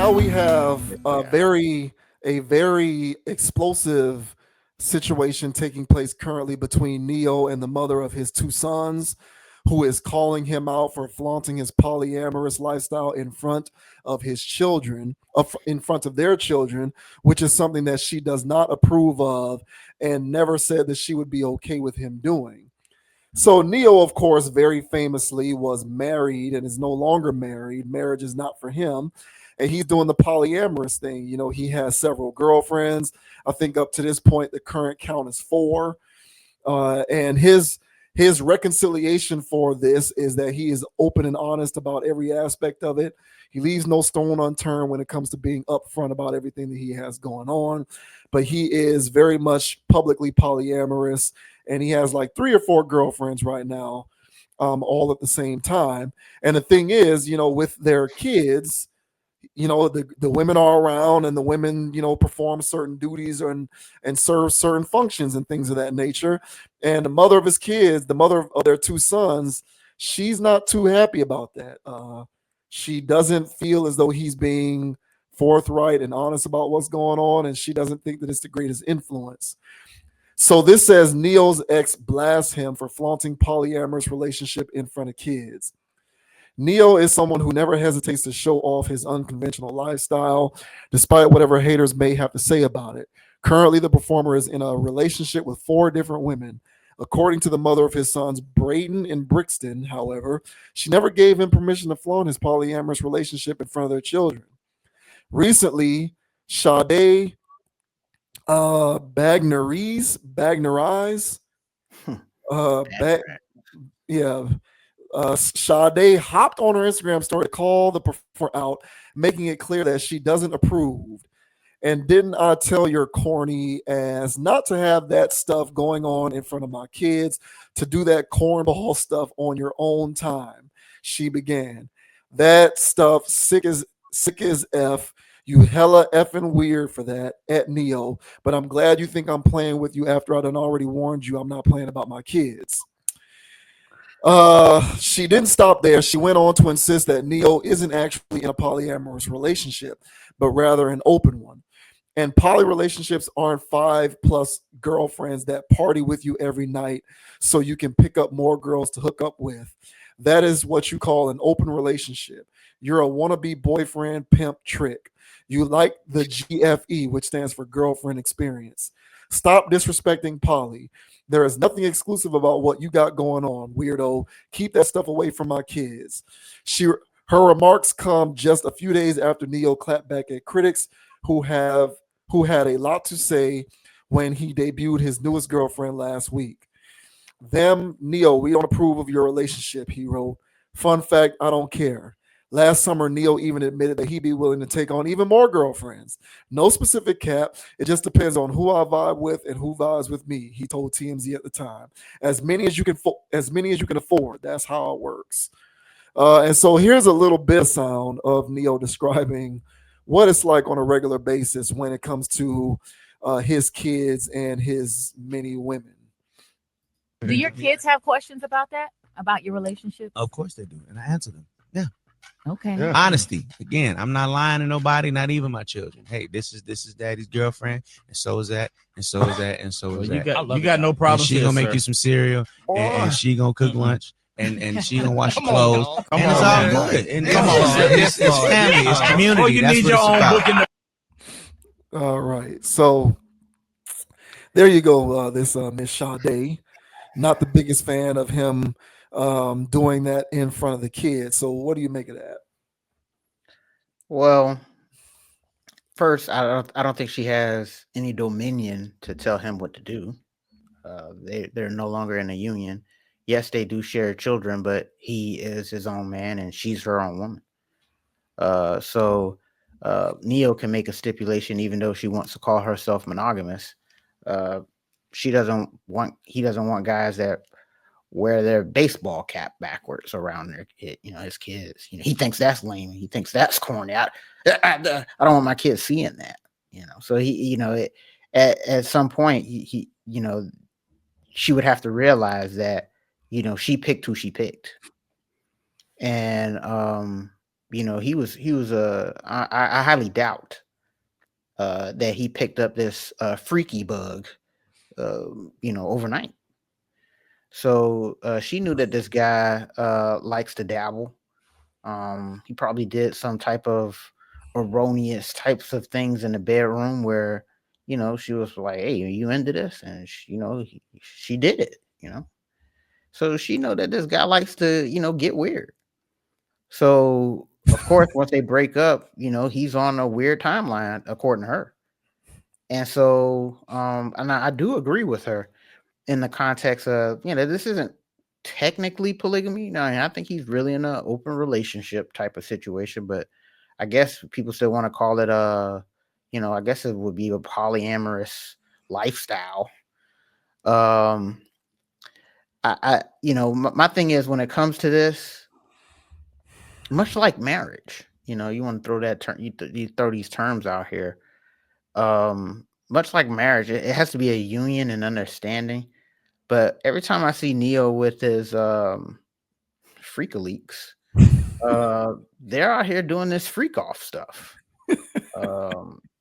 now we have Yeah. a very explosive situation taking place currently between Neo and the mother of his two sons, who is calling him out for flaunting his polyamorous lifestyle in front of his children, in front of their children, which is something that she does not approve of and never said that she would be okay with him doing. So Neo, of course, very famously was married and is no longer married. Marriage is not for him. And he's doing the polyamorous thing. You know, he has several girlfriends. I think up to this point, the current count is four. And his reconciliation for this is that he is open and honest about every aspect of it. He leaves no stone unturned when it comes to being upfront about everything that he has going on. But he is very much publicly polyamorous, and he has like three or four girlfriends right now, all at the same time. And the thing is, you know, with their kids, you know, the women are around and the women, you know, perform certain duties and serve certain functions and things of that nature. And the mother of his kids, the mother of their two sons, she's not too happy about that. She doesn't feel as though he's being forthright and honest about what's going on, and she doesn't think that it's the greatest influence. So this says Neo's ex blasts him for flaunting polyamorous relationship in front of kids. Neo is someone who never hesitates to show off his unconventional lifestyle, despite whatever haters may have to say about it. Currently, the performer is in a relationship with four different women. According to the mother of his sons, Braden and Brixton, however, she never gave him permission to flaunt his polyamorous relationship in front of their children. Recently, Sade Bagnerise, Bad yeah, Sade hopped on her Instagram story to call the performer out, making it clear that she doesn't approve. And didn't I tell your corny ass not to have that stuff going on in front of my kids, to do that cornball stuff on your own time? She began. That stuff sick as F. You hella effing weird for that at Neo. But I'm glad you think I'm playing with you after I done already warned you I'm not playing about my kids. She didn't stop there. She went on to insist that Neo isn't actually in a polyamorous relationship, but rather an open one. And poly relationships aren't 5+ girlfriends that party with you every night so you can pick up more girls to hook up with. That is what you call an open relationship. You're a wannabe boyfriend pimp trick. You like the GFE, which stands for girlfriend experience. Stop disrespecting poly. There is nothing exclusive about what you got going on, weirdo. Keep that stuff away from my kids. She Her remarks come just a few days after Neo clapped back at critics who had a lot to say when he debuted his newest girlfriend last week. Them, Neo, we don't approve of your relationship, he wrote. Fun fact, I don't care. Last summer, Neo even admitted that he'd be willing to take on even more girlfriends. No specific cap. It just depends on who I vibe with and who vibes with me, he told TMZ at the time. As many as you can afford. That's how it works. And so here's a little bit of sound of Neo describing what it's like on a regular basis when it comes to his kids and his many women. Do your kids have questions about that? About your relationship? Of course they do, and I answer them. Yeah. Okay. Yeah. Honesty. Again, I'm not lying to nobody, not even my children. Hey, this is daddy's girlfriend, and so is that, and so is that, and so Well, is you that. got no And problem. she gonna make you some cereal, and she gonna cook lunch, and she gonna wash your clothes, Come and it's on, all man. good. And Come it's, on, it's family, it's community. Oh, you That's need what your it's own about. book in the. All right. So there you go. This Miss Sade. Not the biggest fan of him doing that in front of the kids. So what do you make of that? Well, first, I don't think she has any dominion to tell him what to do. They're no longer in a union. Yes, they do share children, but he is his own man and she's her own woman. So Neo can make a stipulation, even though she wants to call herself monogamous. Uh, she doesn't want He doesn't want guys that wear their baseball cap backwards around his kids. He thinks that's lame. He thinks that's corny. I don't want my kids seeing that. So at some point, she would have to realize that, she picked who she picked. And I highly doubt that he picked up this freaky bug, overnight. So she knew that this guy likes to dabble. He probably did some type of erroneous types of things in the bedroom where, she was like, "Hey, are you into this?" And she did it. So she know that this guy likes to, get weird. So of course, once they break up, he's on a weird timeline according to her. And so, and I do agree with her in the context of, this isn't technically polygamy. No, I think he's really in an open relationship type of situation, but I guess people still want to call it I guess it would be a polyamorous lifestyle. My thing is, when it comes to this, much like marriage, you want to throw that term, you throw these terms out here. Much like marriage, it has to be a union and understanding. But every time I see Neo with his freak leaks, they're out here doing this freak off stuff.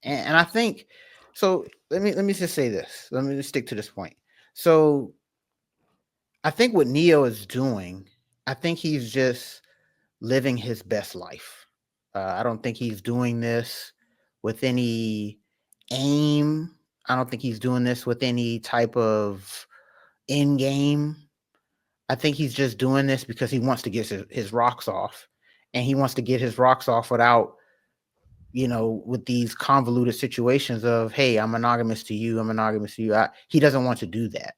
And I think so. Let me just say this. Let me just stick to this point. So I think what Neo is doing, I think he's just living his best life. I don't think he's doing this with any aim. I don't think he's doing this with any type of end game. I think he's just doing this because he wants to get his rocks off, and he wants to get his rocks off without, with these convoluted situations of, "Hey, I'm monogamous to you. I'm monogamous to you." He doesn't want to do that.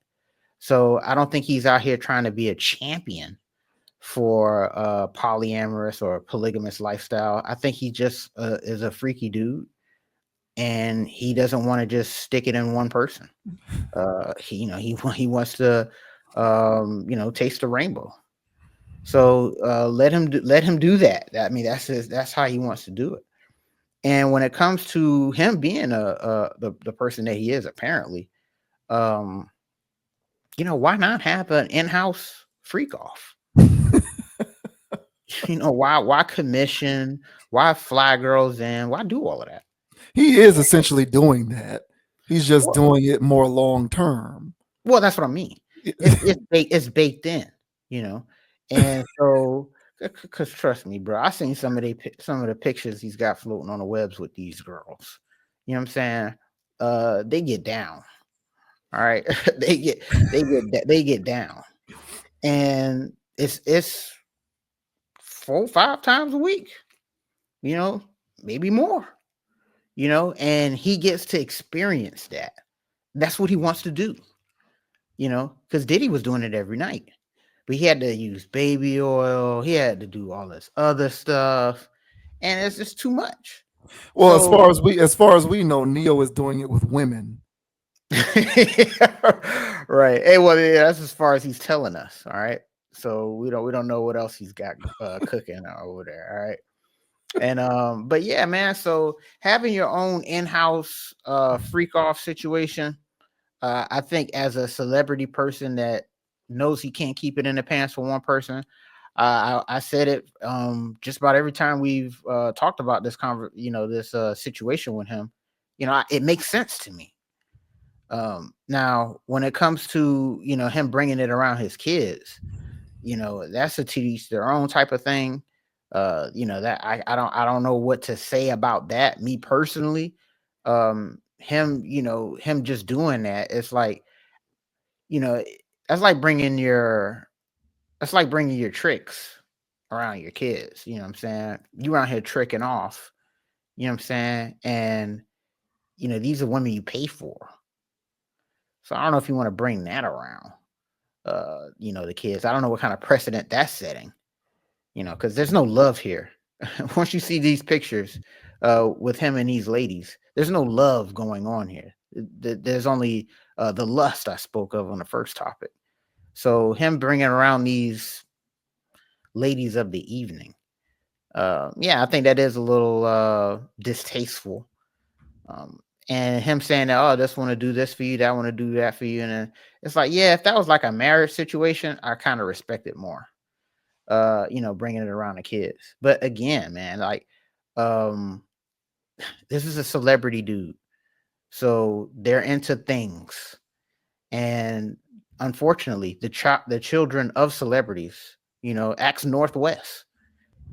So I don't think he's out here trying to be a champion for a polyamorous or polygamous lifestyle. I think he just is a freaky dude, and he doesn't want to just stick it in one person. He wants to, taste the rainbow. So let him do that. I mean, that's how he wants to do it. And when it comes to him being the person that he is, apparently, why not have an in-house freak off? Why commission? Why fly girls in? Why do all of that? He is essentially doing that. He's just Well, doing it more long term. well, that's what I mean. It's baked in, and so, because trust me, bro, I seen some of the pictures he's got floating on the webs with these girls. You know what I'm saying? They get down. All right, they get down, and it's 4-5 times a week. Maybe more. And he gets to experience that. That's what he wants to do. Because Diddy was doing it every night. But he had to use baby oil. He had to do all this other stuff, and it's just too much. Well, So, as far as we know, Neo is doing it with women. right? Hey, well, yeah, that's as far as he's telling us. All right. So we don't know what else he's got cooking over there. All right. And but yeah, man. So having your own in-house freak off situation. I think as a celebrity person that knows he can't keep it in the pants for one person, I said it just about every time we've talked about this this situation with him. It makes sense to me. Now, when it comes to him bringing it around his kids, that's a to each their own type of thing. That I don't know what to say about that. Me personally, him just doing that, it's like, you know that's like bringing your tricks around your kids. You know what I'm saying? You around here tricking off. You know what I'm saying? And these are women you pay for. So I don't know if you want to bring that around. The kids. I don't know what kind of precedent that's setting. Because there's no love here. Once you see these pictures with him and these ladies, there's no love going on here. There's only the lust I spoke of on the first topic. So him bringing around these ladies of the evening, I think that is a little distasteful. And him saying that, "Oh, I just want to do this for you, that I want to do that for you," and then it's like, yeah, if that was like a marriage situation, I kind of respect it more. bringing it around the kids. But again, man, like, this is a celebrity dude, so they're into things, and unfortunately, the children of celebrities, acts Northwest.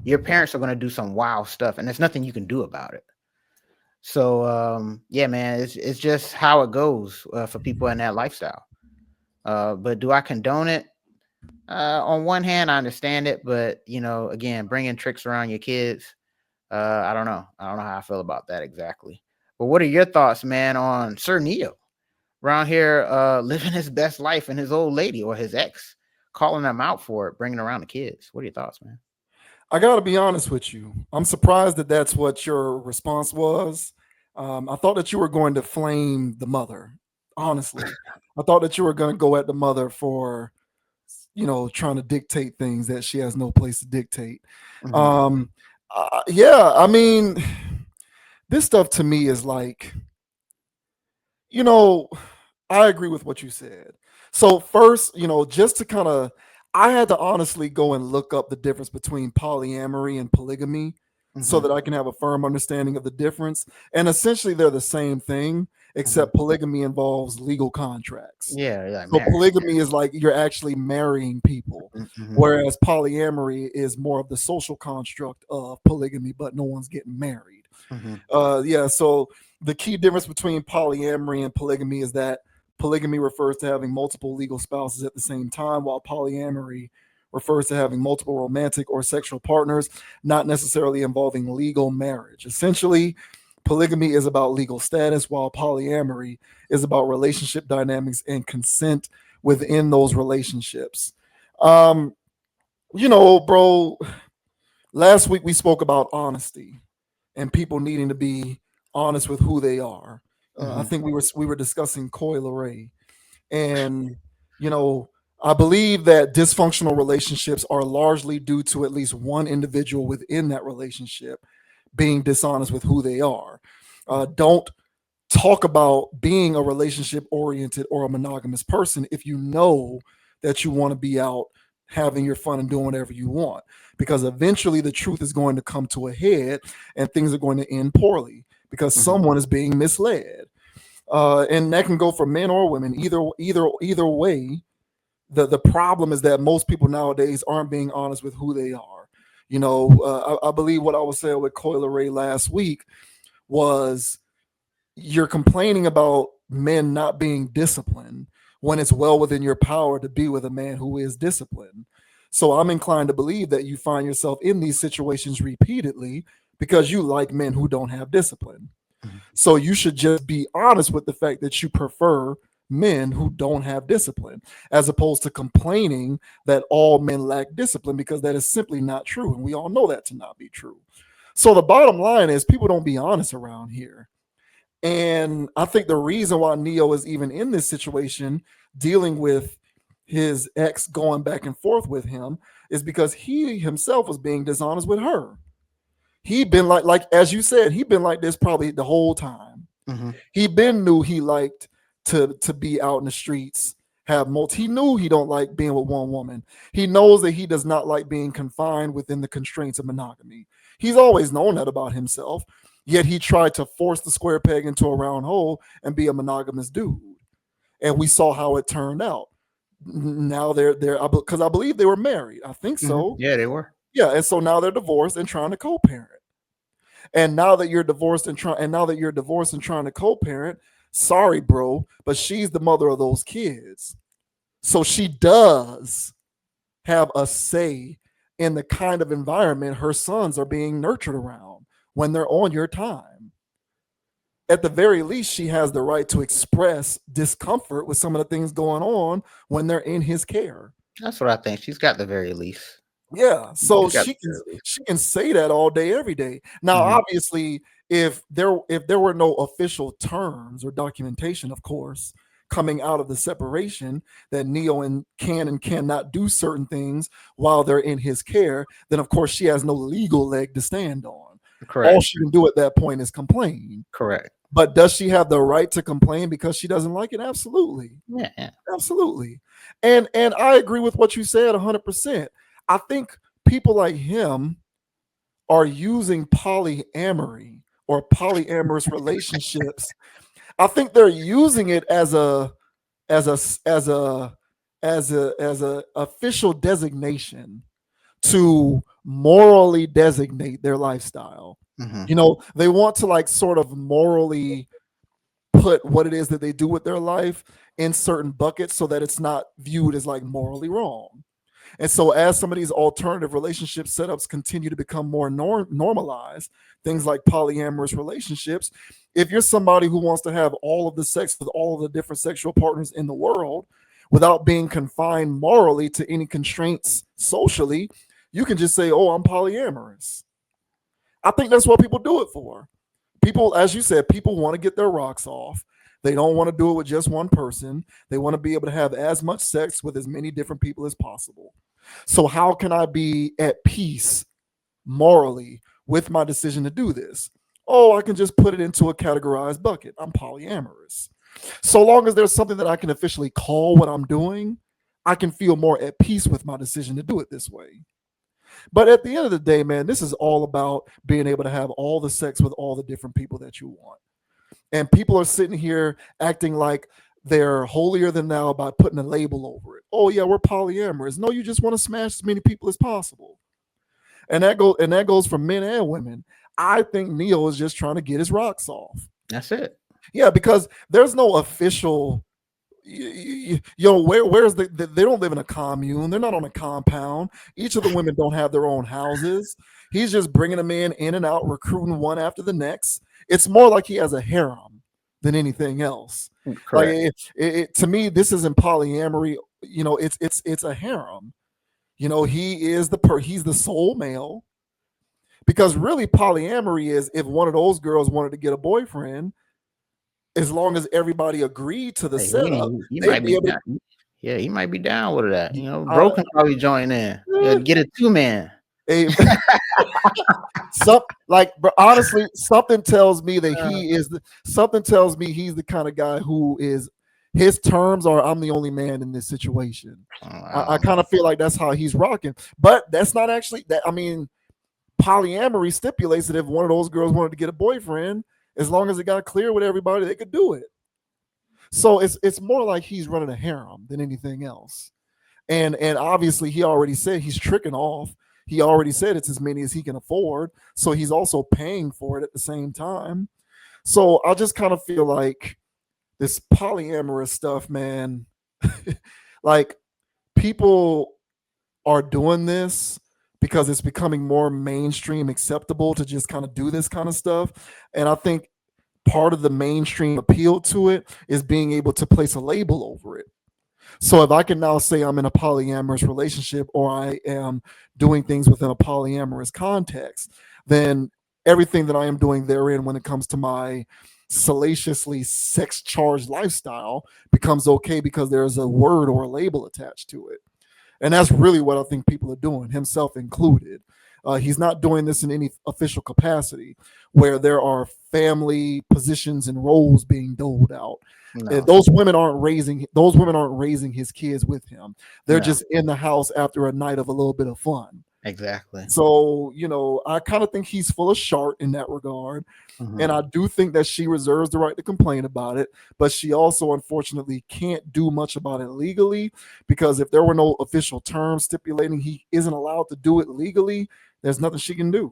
Your parents are going to do some wild stuff, and there's nothing you can do about it. So, yeah, man, it's just how it goes for people in that lifestyle. But do I condone it? On one hand, I understand it, but again, bringing tricks around your kids, I don't know. I don't know how I feel about that exactly. But what are your thoughts, man, on Sir Neo around here living his best life and his old lady or his ex calling him out for it, bringing around the kids? What are your thoughts, man? I got to be honest with you. I'm surprised that that's what your response was. I thought that you were going to flame the mother. Honestly, I thought that you were going to go at the mother for, trying to dictate things that she has no place to dictate. Mhm. Yeah, I mean, this stuff to me is like, I agree with what you said. So first, just to kind of, I had to honestly go and look up the difference between polyamory and polygamy so Mhm. that I can have a firm understanding of the difference. And essentially, they're the same thing, Mhm. except polygamy involves legal contracts. Yeah, like So marriage. polygamy is like you're actually marrying people, Mhm. whereas polyamory is more of the social construct of polygamy, but no one's getting married. Mhm. Yeah, so the key difference between polyamory and polygamy is that polygamy refers to having multiple legal spouses at the same time, while polyamory refers to having multiple romantic or sexual partners, not necessarily involving legal marriage. Essentially, polygamy is about legal status, while polyamory is about relationship dynamics and consent within those relationships. Um, bro, last week we spoke about honesty and people needing to be honest with who they are. I Mhm. think we were discussing Coy Leray, and you know, I believe that dysfunctional relationships are largely due to at least one individual within that relationship being dishonest with who they are. Don't talk about being a relationship oriented or a monogamous person if you know that you want to be out having your fun and doing whatever you want, because eventually the truth is going to come to a head and things are going to end poorly because Mhm. someone is being misled. And that can go for men or women, either way. The problem is that most people nowadays aren't being honest with who they are. I believe what I was saying with Coyle Ray last week was, you're complaining about men not being disciplined when it's well within your power to be with a man who is disciplined. So I'm inclined to believe that you find yourself in these situations repeatedly because you like men who don't have discipline. Mhm. So you should just be honest with the fact that you prefer men who don't have discipline, as opposed to complaining that all men lack discipline, because that is simply not true. And we all know that to not be true. So the bottom line is, people don't be honest around here. And I think the reason why Neo is even in this situation, dealing with his ex going back and forth with him, is because he himself was being dishonest with her. He'd been like as you said, he'd been like this probably the whole time. Mhm. He been knew he liked to be out in the streets, have multi. He knew he don't like being with one woman. He knows that he does not like being confined within the constraints of monogamy. He's always known that about himself. Yet he tried to force the square peg into a round hole and be a monogamous dude. And we saw how it turned out. Now they're because I believe they were married. I think Mhm. so. Yeah, they were. Yeah, and so now they're divorced and trying to co-parent. And now that you're divorced and trying to co-parent, sorry, bro, but she's the mother of those kids. So she does have a say in the kind of environment her sons are being nurtured around when they're on your time. At the very least, she has the right to express discomfort with some of the things going on when they're in his care. That's what I think. She's got the very least. Yeah, so She's got she the can very least. she can say that all day, every day. Now, Mhm. obviously, if there were no official terms or documentation, of course, coming out of the separation, that Neo and cannot do certain things while they're in his care, then of course she has no legal leg to stand on. All Correct. she can do at that point is complain. Correct. But does she have the right to complain because she doesn't like it? Absolutely. Yeah. Yeah. Absolutely. And I agree with what you said 100%. I think people like him are using polyamory or polyamorous relationships. I think they're using it as as a as a as a official designation to morally designate their lifestyle. Mhm. You know, they want to like sort of morally put what it is that they do with their life in certain buckets so that it's not viewed as like morally wrong. And so, as some of these alternative relationship setups continue to become more normalized, things like polyamorous relationships, if you're somebody who wants to have all of the sex with all of the different sexual partners in the world without being confined morally to any constraints socially, you can just say, oh, I'm polyamorous. I think that's what people do it for. People, as you said, people want to get their rocks off. They don't want to do it with just one person. They want to be able to have as much sex with as many different people as possible. So, how can I be at peace morally with my decision to do this? Oh, I can just put it into a categorized bucket. I'm polyamorous. So long as there's something that I can officially call what I'm doing, I can feel more at peace with my decision to do it this way. But at the end of the day, man, this is all about being able to have all the sex with all the different people that you want. And people are sitting here acting like they're holier than thou by putting a label over it. Oh yeah, we're polyamorous. No, you just want to smash as many people as possible. And that goes for men and women. I think Neo is just trying to get his rocks off. That's it. Yeah, because there's no official where's they don't live in a commune. They're not on a compound. Each of the women don't have their own houses. He's just bringing them in and out, recruiting one after the next. It's more like he has a harem than anything else. Like Correct. to me, this isn't polyamory. You know, it's a harem. You know, he's the sole male, because really polyamory is if one of those girls wanted to get a boyfriend, as long as everybody agreed to the Hey, setup, he they'd might be be able to. down. Yeah, he might be down with that. Uh, Bro can probably join in. Yeah, get a 2-man. a, but honestly, something tells me that something tells me he's the kind of guy who is his terms are I'm the only man in this situation. I kind of feel like that's how he's rocking, but that's not actually that. I mean, polyamory stipulates that if one of those girls wanted to get a boyfriend, as long as it got clear with everybody, they could do it. So it's more like he's running a harem than anything else. And obviously he already said he's tricking off. He already said it's as many as he can afford. So he's also paying for it at the same time. So I just kind of feel like this polyamorous stuff, man, like people are doing this because it's becoming more mainstream acceptable to just kind of do this kind of stuff. And I think part of the mainstream appeal to it is being able to place a label over it. So if I can now say I'm in a polyamorous relationship or I am doing things within a polyamorous context, then everything that I am doing therein when it comes to my salaciously sex charged lifestyle becomes okay because there's a word or a label attached to it. And that's really what I think people are doing, himself included. He's not doing this in any official capacity where there are family positions and roles being doled out. No, Those women aren't raising his kids with him. They're no, just in the house after a night of a little bit of fun. exactly. So, I kind of think he's full of shart in that regard. Mhm. And I do think that she reserves the right to complain about it, but she also unfortunately can't do much about it legally, because if there were no official terms stipulating he isn't allowed to do it legally, there's nothing she can do.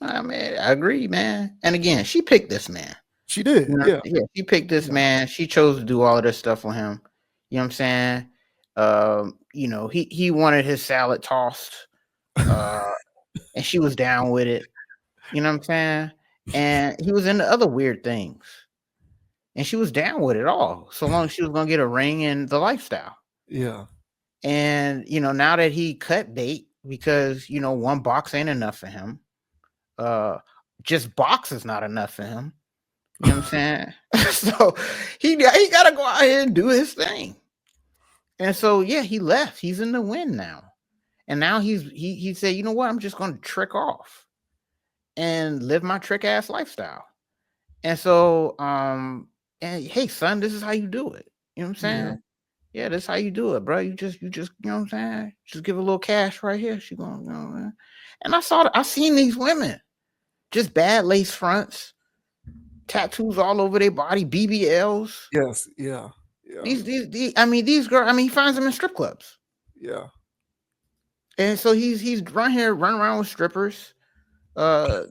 I mean, I agree, man. And again, she picked this man. She did, yeah. Yeah, she picked this Yeah. man. She chose to do all of this stuff for him. You know what I'm saying? He wanted his salad tossed, and she was down with it. You know what I'm saying? And he was into other weird things, and she was down with it all, so long as she was gonna get a ring and the lifestyle. Yeah. And now that he cut bait because one box ain't enough for him, just box is not enough for him. You know what I'm saying? So he gotta go out here and do his thing. And so yeah, he left. He's in the win now. And now he said, you know what? I'm just gonna trick off and live my trick ass lifestyle. And so and hey son, this is how you do it. You know what I'm saying? Yeah. Yeah, that's how you do it, bro. You just, you know what I'm saying? Just give a little cash right here. She gonna, man. And I seen these women, just bad lace fronts, tattoos all over their body, BBLs. Yes. Yeah. Yeah. These I mean, these girls, I mean, he finds them in strip clubs. Yeah. And so he's running around with strippers. Uh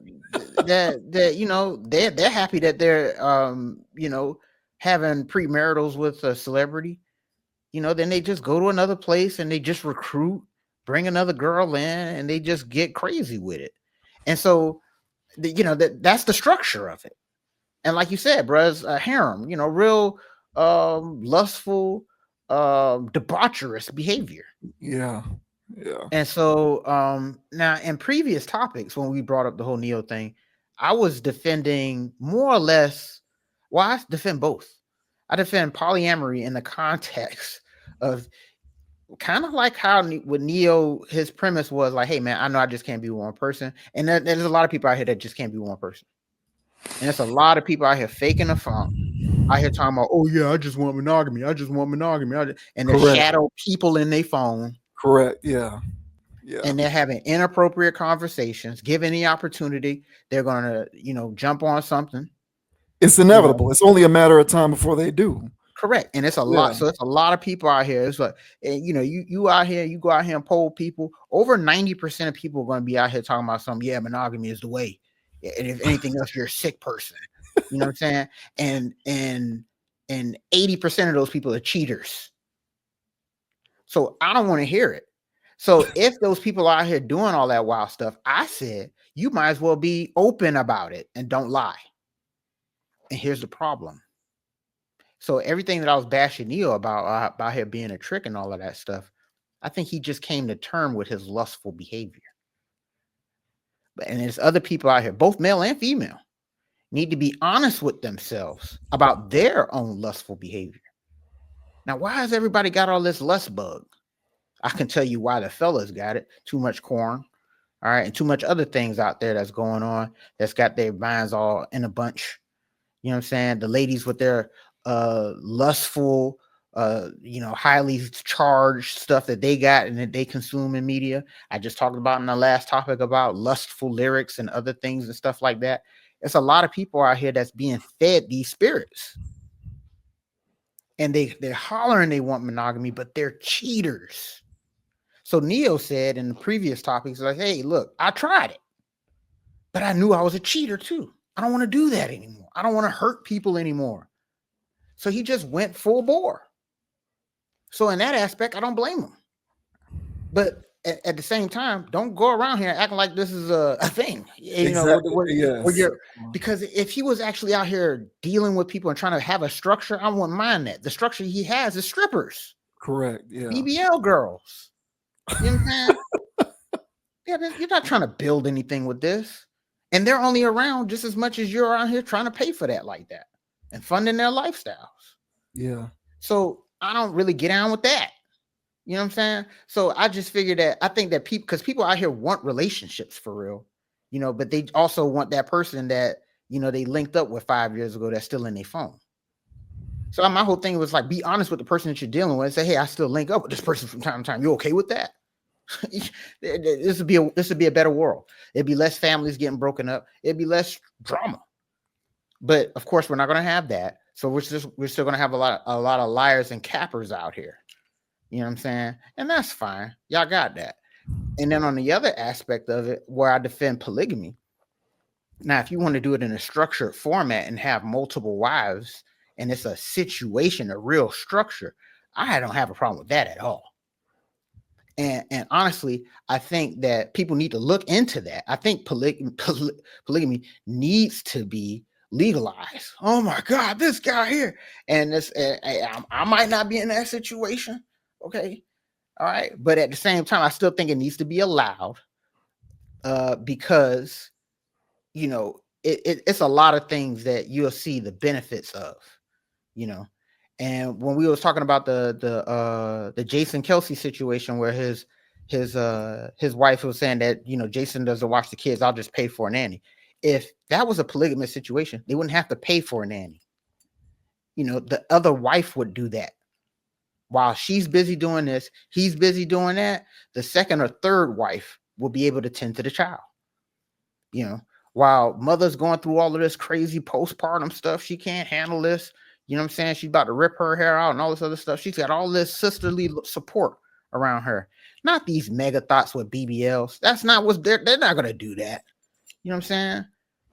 that you know, they're happy that they're you know, having premaritals with a celebrity. You know, then they just go to another place and they just recruit, bring another girl in, and they just get crazy with it. And so, you know, that's the structure of it. And like you said, bro, it's a harem. You know, real lustful, debaucherous behavior. Yeah. Yeah. And so, now in previous topics, when we brought up the whole Neo thing, I was defending more or less. Well, I defend both. I defend polyamory in the context of kind of like how with Neo, his premise was like, hey man, I know I just can't be with one person. And there's a lot of people out here that just can't be one person. And there's a lot of people out here faking the funk. I hear talking about, oh yeah, I just want monogamy. I just want monogamy. And there's Correct. shadow people in their phone. Correct. Yeah. Yeah. And they're having inappropriate conversations. Given the opportunity, they're gonna, you know, jump on something. It's inevitable. It's only a matter of time before they do. Correct. And it's a lot. So it's a lot of people out here. It's like, you know, you out here, you go out here and poll people. Over 90% of people are going to be out here talking about something. Yeah, monogamy is the way. And if anything else, you're a sick person. You know what I'm saying? And 80% of those people are cheaters. So I don't want to hear it. So if those people are out here doing all that wild stuff, I said, you might as well be open about it and don't lie. And here's the problem. So everything that I was bashing Neo about him being a trick and all of that stuff, I think he just came to term with his lustful behavior. And there's other people out here, both male and female, need to be honest with themselves about their own lustful behavior. Now, why has everybody got all this lust bug? I can tell you why the fellas got it. Too much corn, all right, and too much other things out there that's going on that's got their minds all in a bunch. You know what I'm saying? The ladies with their lustful, you know, highly charged stuff that they got and that they consume in media. I just talked about in the last topic about lustful lyrics and other things and stuff like that. It's a lot of people out here that's being fed these spirits. And they're hollering they want monogamy, but they're cheaters. So Neo said in the previous topics, like, hey, look, I tried it, but I knew I was a cheater too. I don't want to do that anymore. I don't want to hurt people anymore. So he just went full bore. So in that aspect, I don't blame him. But at the same time, don't go around here acting like this is a thing. You know, because if he was actually out here dealing with people and trying to have a structure, I wouldn't mind that. The structure he has is strippers. Correct. Yeah. BBL girls. You know what I'm saying? Yeah, you're not trying to build anything with this. And they're only around just as much as you're out here trying to pay for that like that and funding their lifestyles. Yeah. So I don't really get down with that. You know what I'm saying? So I just figured that I think that because people out here want relationships for real, you know, but they also want that person that, you know, they linked up with 5 years ago that's still in their phone. So my whole thing was like, be honest with the person that you're dealing with and say, hey, I still link up with this person from time to time. You okay with that? This would be a better world. It'd be less families getting broken up. It'd be less drama. But of course, we're not going to have that. So we're still going to have a lot of liars and cappers out here. You know what I'm saying? And that's fine. Y'all got that. And then on the other aspect of it, where I defend polygamy. Now, if you want to do it in a structured format and have multiple wives, and it's a situation, a real structure, I don't have a problem with that at all. And honestly, I think that people need to look into that. I think polygamy needs to be legalized. Oh my God, this guy here. And this, I might not be in that situation. Okay. All right. But at the same time, I still think it needs to be allowed because, you know, it's a lot of things that you'll see the benefits of, you know. And when we was talking about the Jason Kelsey situation where his wife was saying that, you know, Jason doesn't watch the kids, I'll just pay for a nanny. If that was a polygamous situation, they wouldn't have to pay for a nanny. You know, the other wife would do that. while she's busy doing this, he's busy doing that. The second or third wife will be able to tend to the child. You know, while mother's going through all of this crazy postpartum stuff, she can't handle this. You know what I'm saying? She's about to rip her hair out and all this other stuff. She's got all this sisterly support around her. Not these mega thoughts with BBLs. That's not what they're not gonna do that. You know what I'm saying?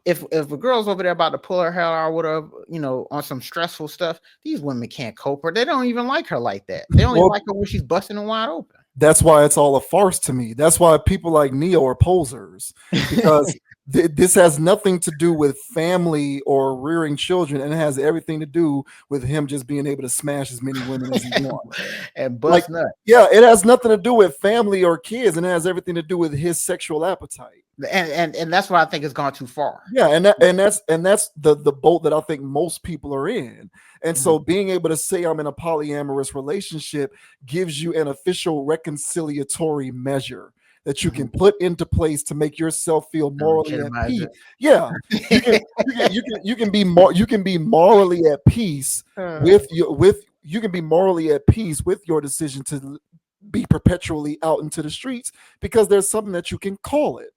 If a girl's over there about to pull her hair out, whatever, you know, on some stressful stuff, these women can't cope her. They don't even like her like that. They only like her when she's busting them wide open. That's why it's all a farce to me. That's why people like Neo are posers, because this has nothing to do with family or rearing children, and it has everything to do with him just being able to smash as many women as he wants. And bust nuts. Yeah, it has nothing to do with family or kids, and it has everything to do with his sexual appetite. And that's why I think it's gone too far. Yeah, and that's the boat that I think most people are in. And so being able to say I'm in a polyamorous relationship gives you an official reconciliatory measure that you can put into place to make yourself feel morally at peace. Yeah, you can be morally at peace you can be morally at peace with your decision to be perpetually out into the streets, because there's something that you can call it.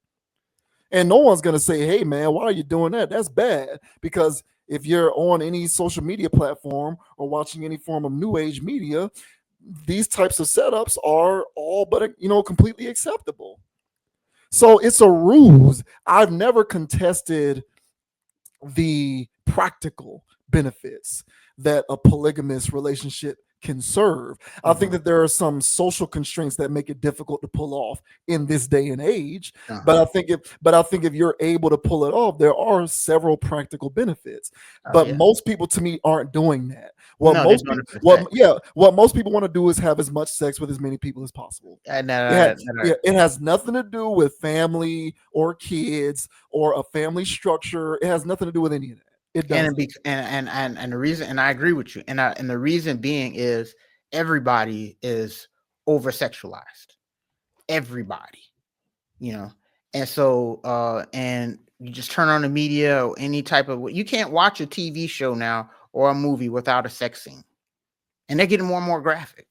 And no one's going to say, hey, man, why are you doing that? That's bad. Because if you're on any social media platform or watching any form of new age media, these types of setups are all but, completely acceptable. So it's a ruse. I've never contested the practical benefits that a polygamous relationship can serve. I think that there are some social constraints that make it difficult to pull off in this day and age. But I think if you're able to pull it off, there are several practical benefits. But most people, to me, aren't doing that. What most people want to do is have as much sex with as many people as possible. It has nothing to do with family or kids or a family structure. It has nothing to do with any of that. It does. And the reason, and I agree with you, and the reason being is everybody is over sexualized. Everybody, and so and you just turn on the media or any type of, you can't watch a TV show now or a movie without a sex scene, and they're getting more and more graphic.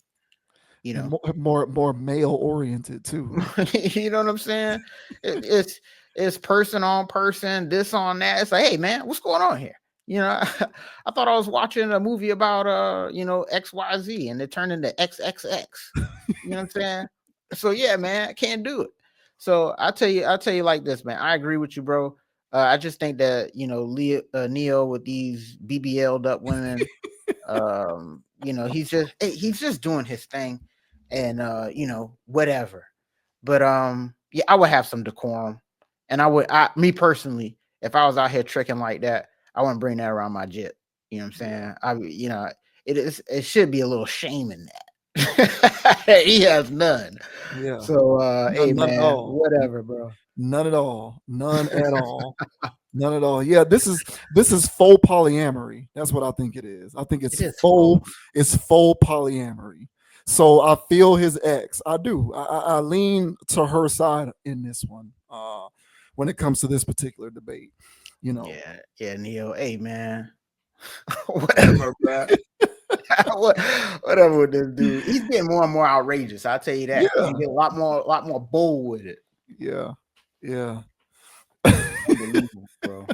More male oriented too. You know what I'm saying? It's person on person, this on that. It's like, hey man, what's going on here? I thought I was watching a movie about XYZ, and it turned into XXX. You know what I'm saying? So yeah, man, I can't do it. So I'll tell you like this, man. I agree with you, bro. I just think that Neo with these BBL'd up women, he's just doing his thing, and whatever. But yeah, I would have some decorum, and me personally, if I was out here tricking like that, I wouldn't bring that around my jet. You know what I'm saying? It should be a little shame in that. He has none. Yeah. So hey none man, at all. whatever, bro. None at all. None at all. None at all. Yeah, this is faux polyamory. That's what I think it is. I think it's faux polyamory. So I feel his ex. I do. I lean to her side in this one. When it comes to this particular debate, Yeah, Neo. Hey, man. Whatever, bro. Whatever with this dude. He's getting more and more outrageous. I'll tell you that. Yeah. He's getting a lot more bold with it. Yeah. Unbelievable, bro.